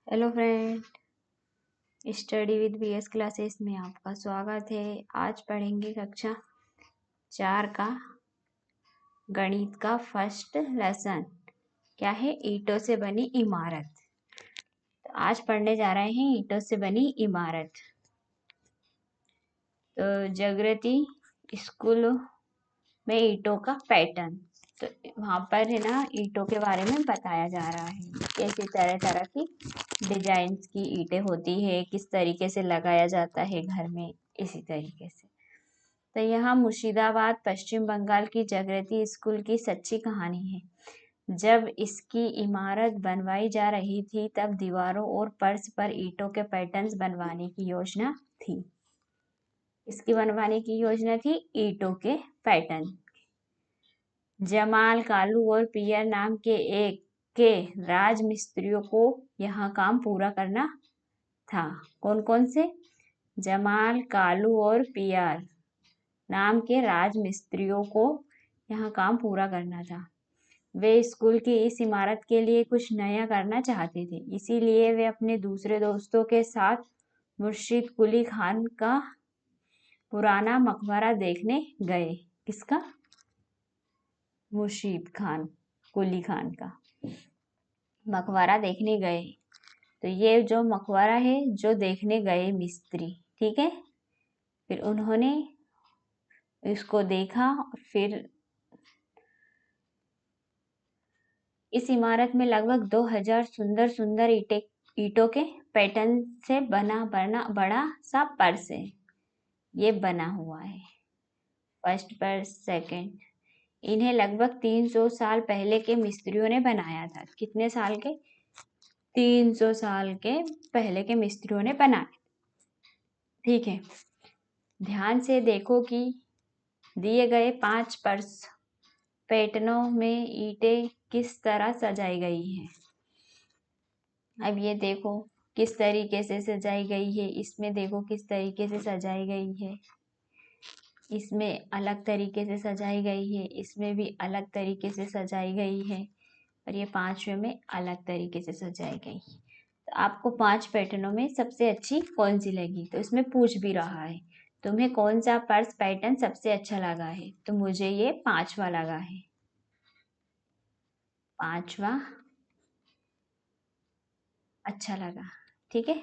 Hello friend, study with BS classes में आपका स्वागत है। आज पढ़ेंगे कक्षा 4 का गणित का फर्स्ट लेसन। क्या है? ईंटों से बनी इमारत। तो आज पढ़ने जा रहे हैं ईंटों से बनी इमारत। तो जागृति स्कूल में ईंटों का पैटर्न। तो वहाँ पर है ना, ईंटों के बारे में बताया जा रहा है। कैसे तरह तरह की डिजाइन्स की ईंटें होती है, किस तरीके से लगाया जाता है घर में, इसी तरीके से। तो यहाँ मुर्शिदाबाद पश्चिम बंगाल की जागृति स्कूल की सच्ची कहानी है। जब इसकी इमारत बनवाई जा रही थी तब दीवारों और फर्श पर ईंटों के पैटर्न्स बनवाने की योजना थी। इसकी बनवाने की योजना थी ईंटों के पैटर्न। जमाल, कालू और पियर नाम के एक के राज मिस्त्रियों को यहाँ काम पूरा करना था। कौन कौन से? जमाल, कालू और पियर नाम के राज मिस्त्रियों को यहाँ काम पूरा करना था। वे स्कूल की इस इमारत के लिए कुछ नया करना चाहते थे, इसीलिए वे अपने दूसरे दोस्तों के साथ मुर्शिद कुली खान का पुराना मकबरा देखने गए। किसका? मुर्शिद खान कुली खान का मकबरा देखने गए। तो ये जो मकबरा है जो देखने गए मिस्त्री, ठीक है। फिर उन्होंने इसको देखा। फिर इस इमारत में लगभग 2000 सुंदर सुंदर ईंटों के पैटर्न से बना बड़ा सा पर्स है। ये बना हुआ है फर्स्ट पर सेकंड। इन्हें लगभग 300 साल पहले के मिस्त्रियों ने बनाया था। कितने साल के? 300 साल के पहले के मिस्त्रियों ने बनाया। ठीक है, ध्यान से देखो कि दिए गए 5 पर्स पैटर्नों में ईंटें किस तरह सजाई गई हैं। अब ये देखो किस तरीके से सजाई गई है। इसमें देखो किस तरीके से सजाई गई है। इसमें अलग तरीके से सजाई गई है, इसमें भी अलग तरीके से सजाई गई है, और ये 5वें में अलग तरीके से सजाई गई। तो आपको 5 पैटर्नों में सबसे अच्छी कौन सी लगी? तो इसमें पूछ भी रहा है तुम्हें कौन सा पर्स पैटर्न सबसे अच्छा लगा है। तो मुझे ये 5वां लगा है। 5वां अच्छा लगा। ठीक है,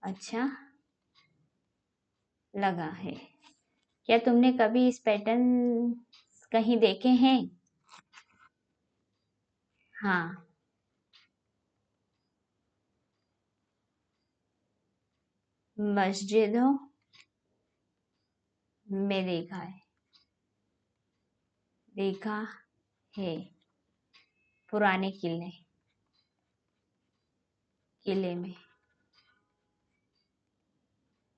अच्छा लगा है। क्या तुमने कभी इस पैटर्न कहीं देखे हैं? हाँ, मस्जिदों में देखा है। पुराने किले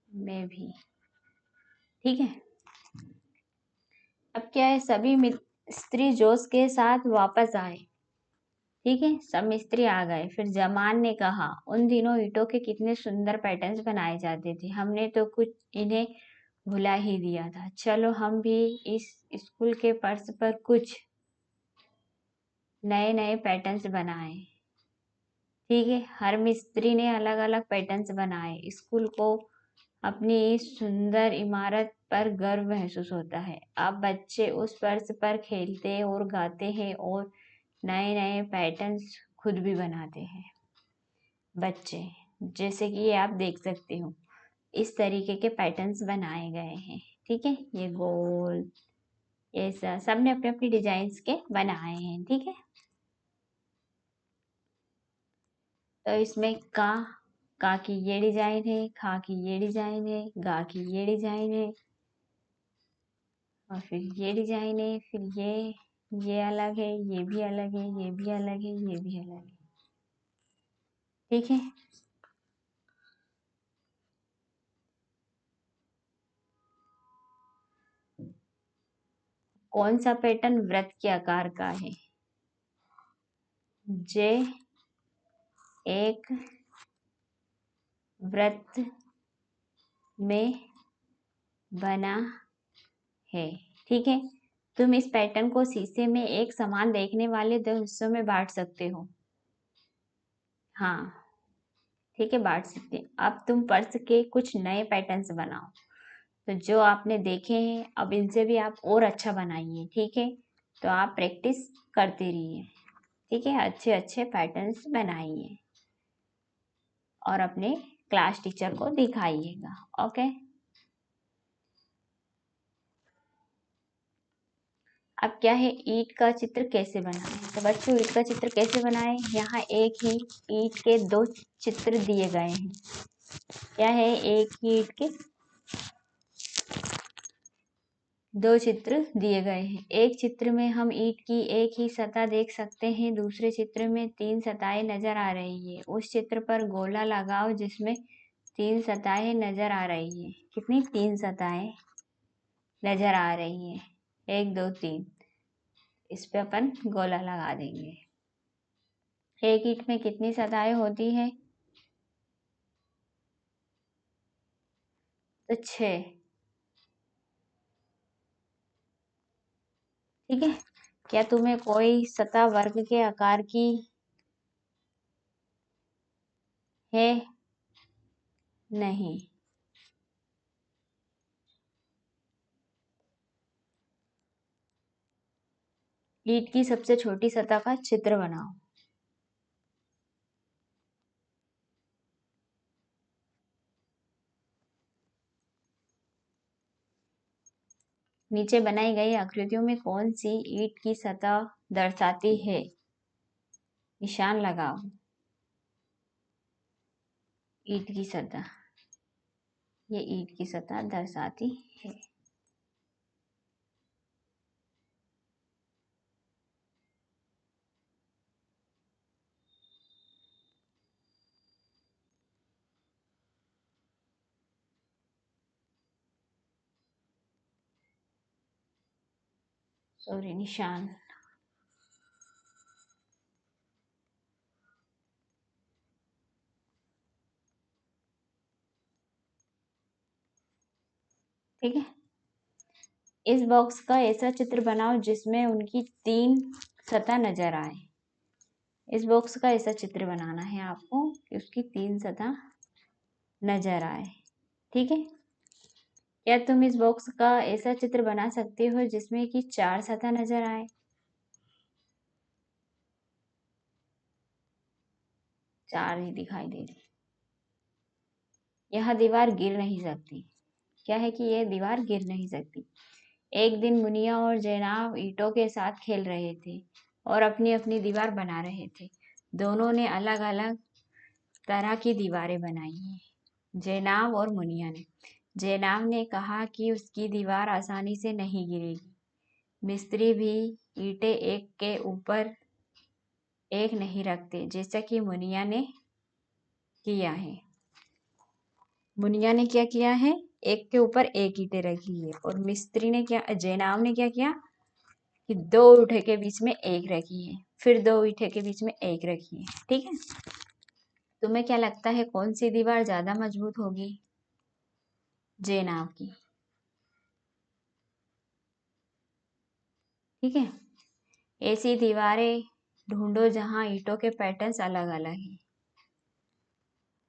में भी। ठीक है, अब क्या है, सभी मिस्त्री जोश के साथ वापस आए। ठीक है, सब मिस्त्री आ गए। फिर जमान ने कहा, उन दिनों ईंटों के कितने सुंदर पैटर्न्स बनाए जाते थे, हमने तो कुछ इन्हें भुला ही दिया था। चलो हम भी इस स्कूल के फर्श पर कुछ नए नए पैटर्न्स बनाए। ठीक है, हर मिस्त्री ने अलग अलग पैटर्न्स बनाए। स्कूल को अपनी इस सुंदर इमारत पर गर्व महसूस होता है। अब बच्चे उस फर्श पर खेलते और गाते हैं और नए नए पैटर्न्स खुद भी बनाते हैं। बच्चे, जैसे कि ये आप देख सकते हो, इस तरीके के पैटर्न्स बनाए गए हैं। ठीक है, ये गोल, ये सबने अपने अपनी डिजाइन्स के बनाए हैं। ठीक है, तो इसमें का की ये डिजाइन है, खा की ये डिजाइन है, गा की ये डिजाइन है, और फिर ये डिजाइन है, फिर ये अलग है, ये भी अलग है, ये भी अलग है, ये भी अलग है। ठीक है, कौन सा पैटर्न वृत्त के आकार का है? जे एक वृत्त में बना है। ठीक है, तुम इस पैटर्न को शीशे में एक समान देखने वाले 2 हिस्सों में बांट सकते हो। हाँ ठीक है, बांट सकते हैं। अब तुम पर्स के कुछ नए पैटर्न्स बनाओ। तो जो आपने देखे हैं अब इनसे भी आप और अच्छा बनाइए, ठीक है। तो आप प्रैक्टिस करते रहिए, ठीक है, अच्छे अच्छे पैटर्न्स बनाइए और अपने क्लास टीचर को दिखाइएगा। ओके। अब क्या है, ईंट का चित्र कैसे बनाएं। तो बच्चों ईंट का चित्र कैसे बनाएं, यहाँ एक ही ईंट के दो चित्र दिए गए हैं। क्या है, एक ही ईंट के दो चित्र दिए गए हैं। एक चित्र में हम ईंट की एक ही सतह देख सकते हैं, दूसरे चित्र में तीन सतहें नजर आ रही है। उस चित्र पर गोला लगाओ जिसमें तीन सतहें नजर आ रही है। कितनी, तीन सतहें नजर आ रही है, एक दो तीन। इस पे अपन गोला लगा देंगे। एक ईंट में कितनी सतहें होती है, तो 6। ठीक है। क्या तुम्हें कोई सतह वर्ग के आकार की है, नहीं। ईंट की सबसे छोटी सतह का चित्र बनाओ। नीचे बनाई गई आकृतियों में कौन सी ईंट की सतह दर्शाती है, निशान लगाओ। ईंट की सतह, ये ईंट की सतह दर्शाती है। सॉरी, निशान। ठीक है। इस बॉक्स का ऐसा चित्र बनाओ जिसमें उनकी तीन सतह नजर आए। इस बॉक्स का ऐसा चित्र बनाना है आपको कि उसकी तीन सतह नजर आए। ठीक है। क्या तुम इस बॉक्स का ऐसा चित्र बना सकते हो जिसमें कि चार सतह नजर आए। चार ही दिखाई दे रही। यह दीवार गिर नहीं सकती। क्या है कि यह दीवार गिर नहीं सकती। एक दिन मुनिया और जैनाब ईंटों के साथ खेल रहे थे और अपनी अपनी दीवार बना रहे थे। दोनों ने अलग अलग तरह की दीवारें बनाई हैं, जैनाब और मुनिया ने। जैनाब ने कहा कि उसकी दीवार आसानी से नहीं गिरेगी। मिस्त्री भी ईंटें एक के ऊपर एक नहीं रखते, जैसा कि मुनिया ने किया है। मुनिया ने क्या किया है, एक के ऊपर एक ईंटें रखी है। और मिस्त्री ने क्या, जैनाब ने क्या किया कि दो ईंटे के बीच में एक रखी है, फिर दो ईंटे के बीच में एक रखी है। ठीक है। तुम्हें क्या लगता है कौन सी दीवार ज्यादा मजबूत होगी, जैनाब की। ठीक है। ऐसी दीवारें ढूंढो जहां ईंटों के पैटर्न्स अलग अलग हैं,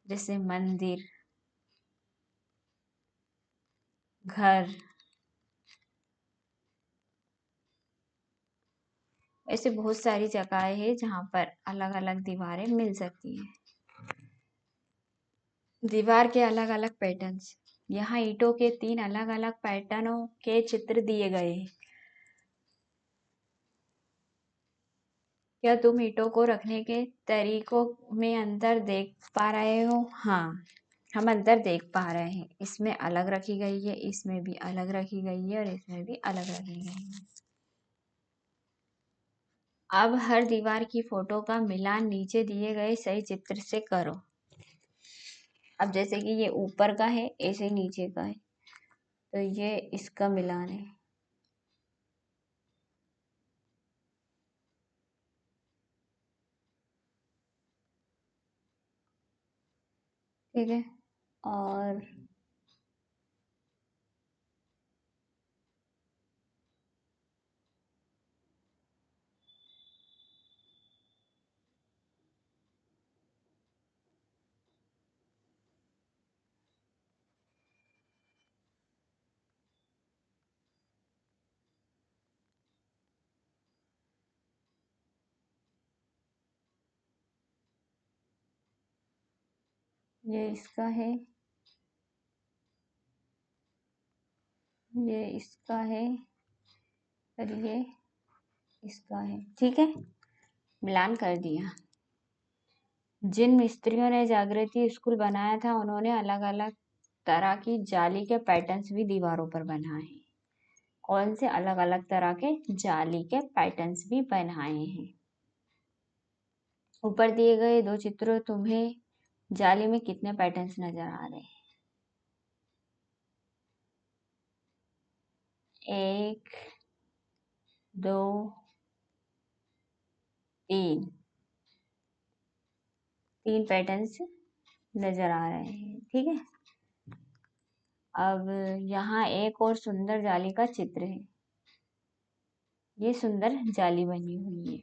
जैसे मंदिर, घर। ऐसे बहुत सारी जगहें हैं जहां पर अलग अलग दीवारें मिल सकती हैं। दीवार के अलग अलग पैटर्न्स। यहाँ ईंटों के तीन अलग अलग पैटर्नों के चित्र दिए गए हैं। क्या तुम ईंटों को रखने के तरीकों में अंतर देख पा रहे हो। हाँ, हम अंतर देख पा रहे हैं। इसमें अलग रखी गई है, इसमें भी अलग रखी गई है और इसमें भी अलग रखी गई है। अब हर दीवार की फोटो का मिलान नीचे दिए गए सही चित्र से करो। अब जैसे कि ये ऊपर का है, ऐसे ही नीचे का है, तो ये इसका मिलान है। ठीक है। और ये इसका है, ये इसका है, और ये इसका है। ठीक है, मिलान कर दिया। जिन मिस्त्रियों ने जागृति स्कूल बनाया था उन्होंने अलग अलग तरह की जाली के पैटर्न्स भी दीवारों पर बनाए हैं। कौन से अलग अलग तरह के जाली के पैटर्न्स भी बनाए हैं? ऊपर दिए गए दो चित्रों तुम्हें जाली में कितने पैटर्न्स नजर आ रहे हैं? 1, 2, 3। 3 पैटर्न्स नजर आ रहे हैं। ठीक है, अब यहाँ एक और सुंदर जाली का चित्र है। ये सुंदर जाली बनी हुई है।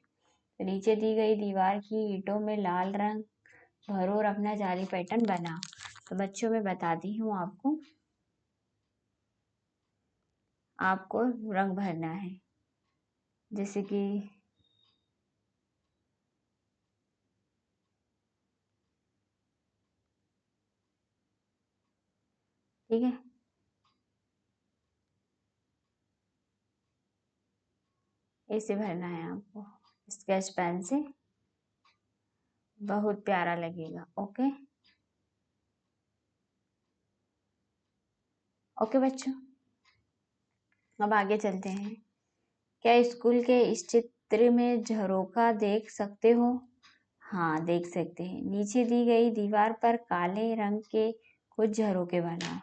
तो नीचे दी गई दीवार की ईंटों में लाल रंग भरो और अपना जाली पैटर्न बनाओ। तो बच्चों मैं बताती हूँ आपको, आपको रंग भरना है। जैसे कि ठीक है, ऐसे भरना है आपको स्केच पेन से, बहुत प्यारा लगेगा। ओके ओके बच्चों, अब आगे चलते हैं। क्या स्कूल के इस चित्र में झरोखा देख सकते हो? हाँ, देख सकते हैं। नीचे दी गई दीवार पर काले रंग के कुछ झरोखे बनाओ।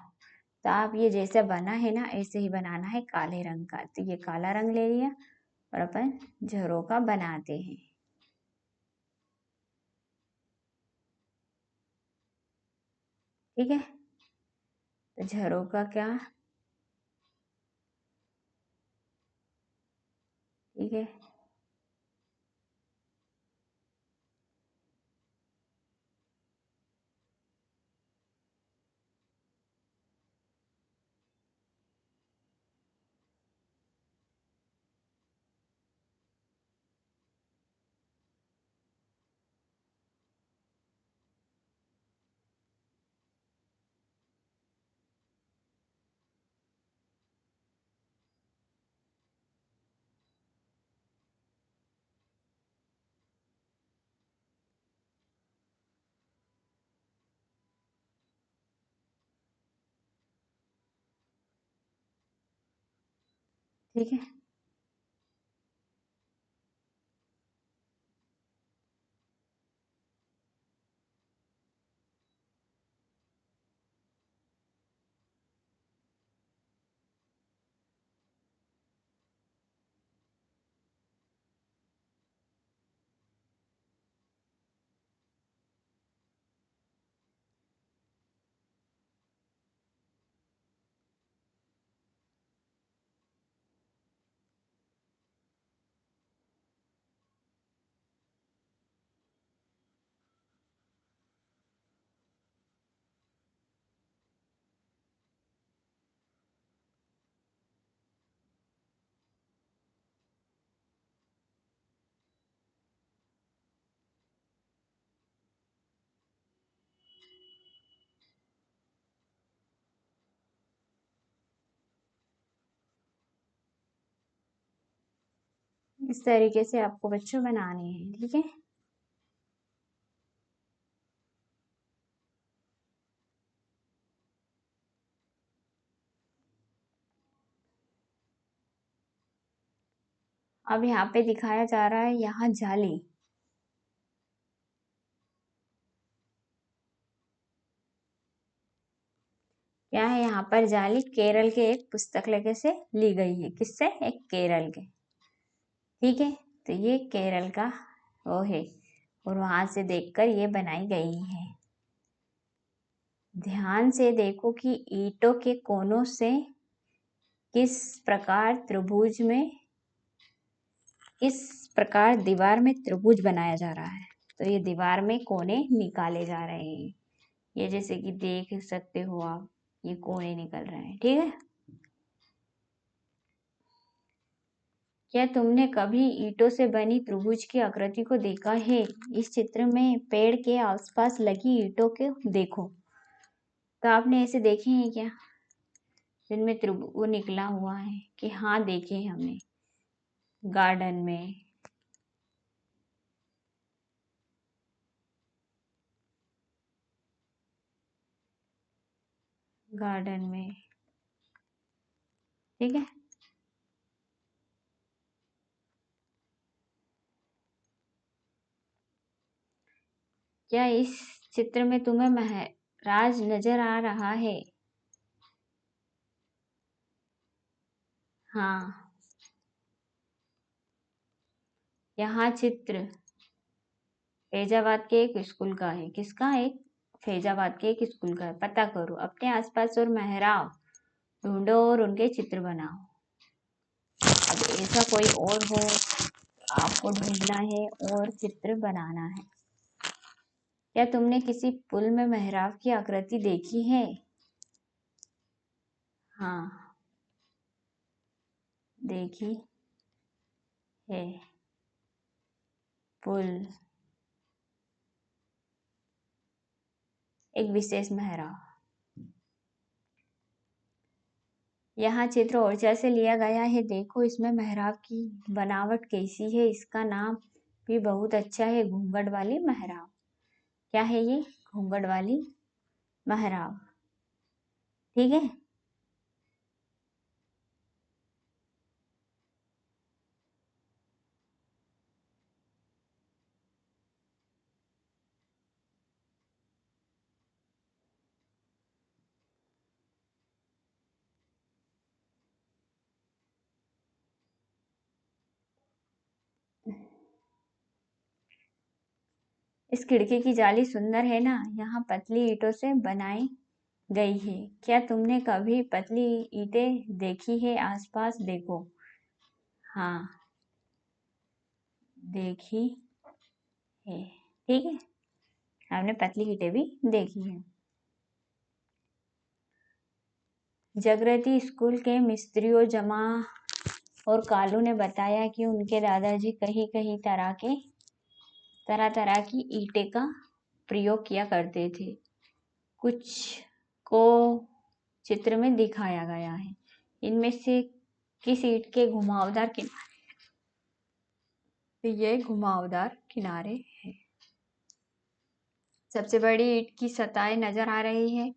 तो आप ये जैसा बना है ना, ऐसे ही बनाना है काले रंग का। तो ये काला रंग ले लिया और अपन झरोखा बनाते हैं। ठीक है, तो झरोखा क्या, ठीक है, ठीक है। इस तरीके से आपको बच्चों बनाने हैं। ठीक है, अब यहाँ पे दिखाया जा रहा है, यहाँ जाली, क्या है यहाँ पर जाली, केरल के एक पुस्तक लेखे से ली गई है। किससे? एक केरल के। ठीक है, तो ये केरल का वो है और वहां से देखकर ये बनाई गई है। ध्यान से देखो कि ईंटों के कोनों से किस प्रकार त्रिभुज में, किस प्रकार दीवार में त्रिभुज बनाया जा रहा है। तो ये दीवार में कोने निकाले जा रहे हैं। ये जैसे कि देख सकते हो आप, ये कोने निकल रहे हैं। ठीक है, क्या तुमने कभी ईंटों से बनी त्रिभुज की आकृति को देखा है? इस चित्र में पेड़ के आसपास लगी ईंटों को देखो। तो आपने ऐसे देखे हैं क्या जिनमें त्रिभुज वो निकला हुआ है? कि हाँ, देखे हमने गार्डन में। गार्डन में, ठीक है। क्या इस चित्र में तुम्हें महाराज नजर आ रहा है? हाँ। यहाँ चित्र फैजाबाद के एक स्कूल का है। किसका है? फैजाबाद के एक स्कूल का है। पता करो, अपने आसपास और मेहराब ढूंढो और उनके चित्र बनाओ। अब ऐसा कोई और हो, आपको ढूंढना है और चित्र बनाना है। क्या तुमने किसी पुल में मेहराब की आकृति देखी है? हाँ, देखी है। पुल एक विशेष मेहराब। यहाँ चित्र ओरछा से लिया गया है। देखो इसमें मेहराब की बनावट कैसी है। इसका नाम भी बहुत अच्छा है, घूंघट वाली मेहराब। क्या है ये? घूंघट वाली मेहराब, ठीक है। इस खिड़की की जाली सुंदर है ना? यहाँ पतली ईंटों से बनाई गई है। क्या तुमने कभी पतली ईंटें देखी है? आसपास देखो। हाँ, देखी है, ठीक है। हमने पतली ईंटें भी देखी है। जागृति स्कूल के मिस्त्रियों जमा और कालू ने बताया कि उनके दादाजी कहीं कहीं तरह तरह की ईंटें का प्रयोग किया करते थे। कुछ को चित्र में दिखाया गया है। इनमें से किस ईंट के घुमावदार किनारे? तो ये घुमावदार किनारे हैं। सबसे बड़ी ईंट की सतह नजर आ रही है।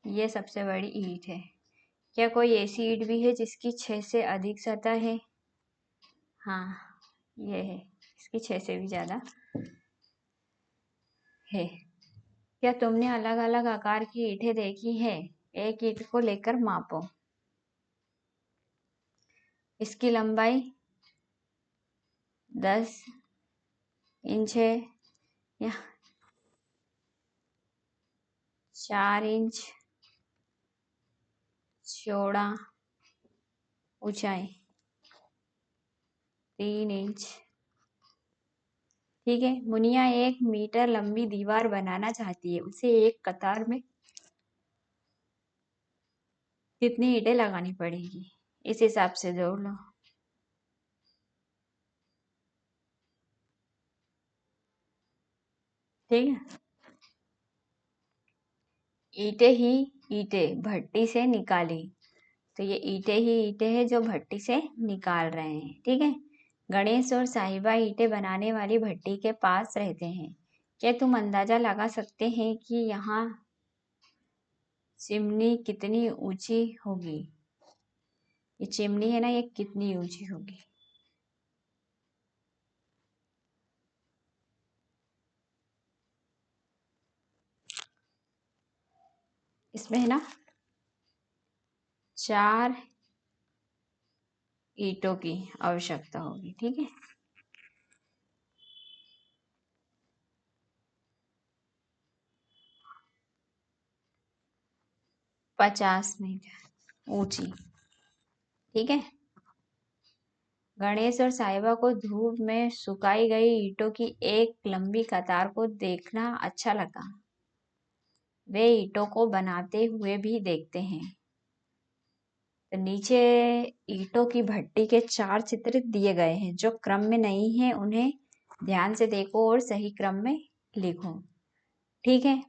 ये सबसे बड़ी ईंट है। क्या कोई ऐसी ईंट भी है जिसकी 6 से अधिक सतह है? हाँ, ये है। इसकी 6 से भी ज्यादा है। क्या तुमने अलग अलग आकार की ईंटें देखी है? एक ईंट को लेकर मापो। इसकी लंबाई 10 इंच है या 4 इंच चौड़ा, ऊंचाई 3 इंच, ठीक है। मुनिया 1 मीटर लंबी दीवार बनाना चाहती है। उसे एक कतार में कितनी ईंटें लगानी पड़ेगी? इस हिसाब से जोड़ लो, ठीक है। ईंटें ही ईंटें भट्टी से निकाली। तो ये ईंटें ही ईंटें हैं जो भट्टी से निकाल रहे हैं, ठीक है। गणेश और साहिबा ईंटें बनाने वाली भट्टी के पास रहते हैं। क्या तुम अंदाजा लगा सकते हैं कि यहाँ चिमनी कितनी ऊंची होगी? ये चिमनी है ना, ये कितनी ऊंची होगी? इसमें है ना 4 ईंटों की आवश्यकता होगी, ठीक है। 50 मीटर ऊंची, ठीक है। गणेश और साहिबा को धूप में सुखाई गई ईंटों की एक लंबी कतार को देखना अच्छा लगा। वे ईंटों को बनाते हुए भी देखते हैं। तो नीचे ईंटों की भट्टी के 4 चित्र दिए गए हैं। जो क्रम में नहीं है उन्हें ध्यान से देखो और सही क्रम में लिखो। ठीक है,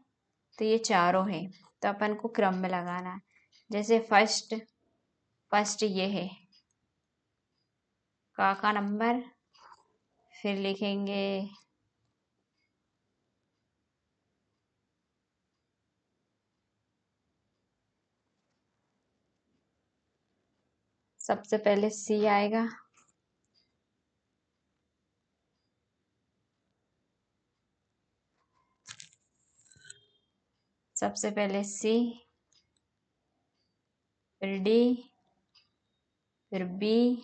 तो ये चारों हैं, तो अपन को क्रम में लगाना है। जैसे फर्स्ट ये है का नंबर, फिर लिखेंगे सबसे पहले सी आएगा, सबसे पहले सी, फिर डी, फिर बी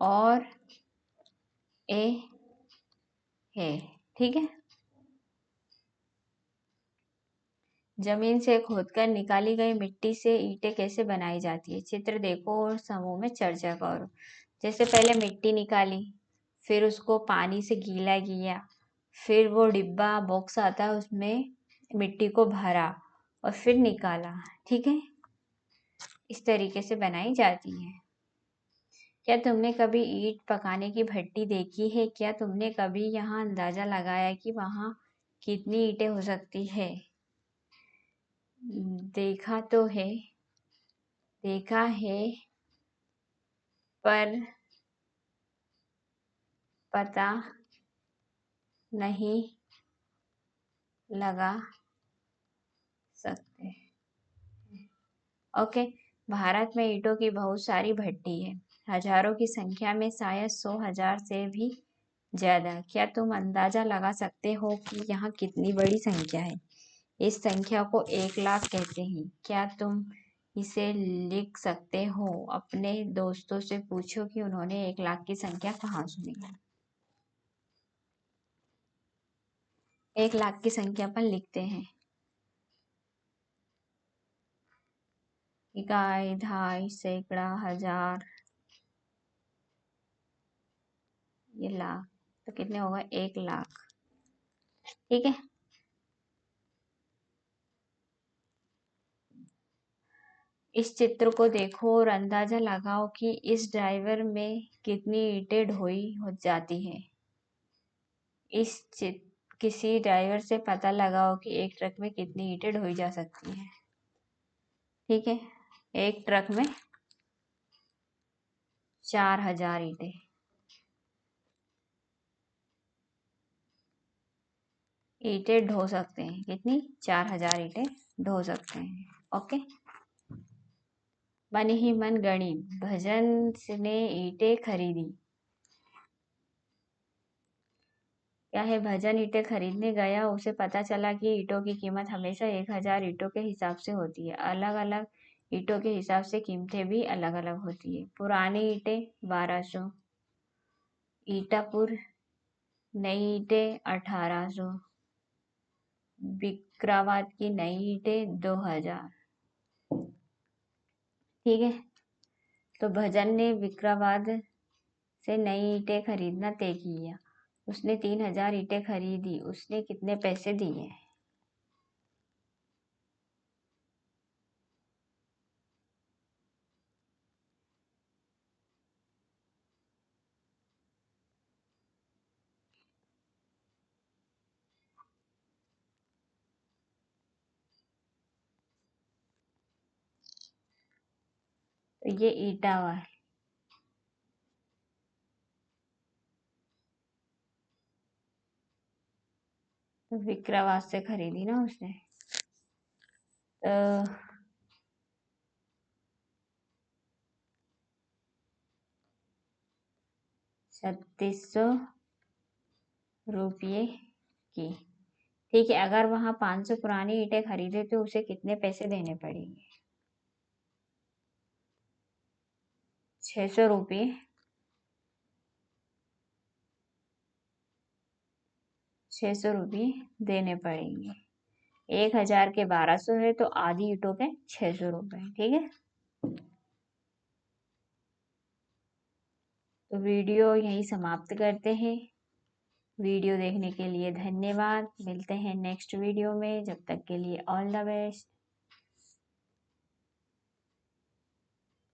और ए है। ठीक है, जमीन से खोदकर निकाली गई मिट्टी से ईंटें कैसे बनाई जाती है, चित्र देखो और समूह में चर्चा करो। जैसे पहले मिट्टी निकाली, फिर उसको पानी से गीला किया, फिर वो डिब्बा बॉक्स आता है उसमें मिट्टी को भरा और फिर निकाला। ठीक है, इस तरीके से बनाई जाती है। क्या तुमने कभी ईंट पकाने की भट्टी देखी है? क्या तुमने कभी यहाँ अंदाजा लगाया कि वहाँ कितनी ईंटें हो सकती है? देखा तो है, देखा है, पर पता नहीं लगा सकते। ओके, भारत में ईंटों की बहुत सारी भट्टी है, हजारों की संख्या में, शायद 100,000 से भी ज्यादा। क्या तुम अंदाजा लगा सकते हो कि यहाँ कितनी बड़ी संख्या है? इस संख्या को 1,00,000 कहते हैं। क्या तुम इसे लिख सकते हो? अपने दोस्तों से पूछो कि उन्होंने 1,00,000 की संख्या कहाँ सुनी है। 1,00,000 की संख्या पर लिखते हैं इकाई, ढाई, सैकड़ा, हजार, ये लाख, तो कितने होगा? 1,00,000। ठीक है, इस चित्र को देखो और अंदाजा लगाओ कि इस ड्राइवर में कितनी ईंटें ढोई हो जाती है। किसी ड्राइवर से पता लगाओ कि एक ट्रक में कितनी ईंटें ढोई जा सकती है। ठीक है, एक ट्रक में 4,000 ईंटें, ईंटें ढो सकते हैं। कितनी? 4,000 ईंटें ढो सकते हैं। ओके, मन ही मन गणी, भजन ने ईंटें खरीदी। क्या है? भजन ईंटें खरीदने गया, उसे पता चला कि ईंटों की कीमत हमेशा 1,000 ईंटों के हिसाब से होती है। अलग अलग ईंटों के हिसाब से कीमतें भी अलग अलग होती है। पुरानी ईंटें 1,200, ईटापुर, नई ईंटें 1,800, विक्रावाद की नई ईंटें 2,000। ठीक है, तो भजन ने विक्रावाद से नई ईंटें खरीदना तय किया। उसने 3,000 ईंटें खरीदी। उसने कितने पैसे दिए? तो ये ईटा हुआ, विक्रावाद से खरीदी ना उसने। तो 3,600 रुपये की। ठीक है, अगर वहां 500 पुरानी ईंटें खरीदे तो उसे कितने पैसे देने पड़ेंगे? 600 रुपये, 600 रुपये देने पड़ेंगे। 1,000 के 1,200 है तो आधी ईंटों के 600 रुपये। ठीक है, तो वीडियो यहीं समाप्त करते हैं। वीडियो देखने के लिए धन्यवाद। मिलते हैं नेक्स्ट वीडियो में, जब तक के लिए ऑल द बेस्ट।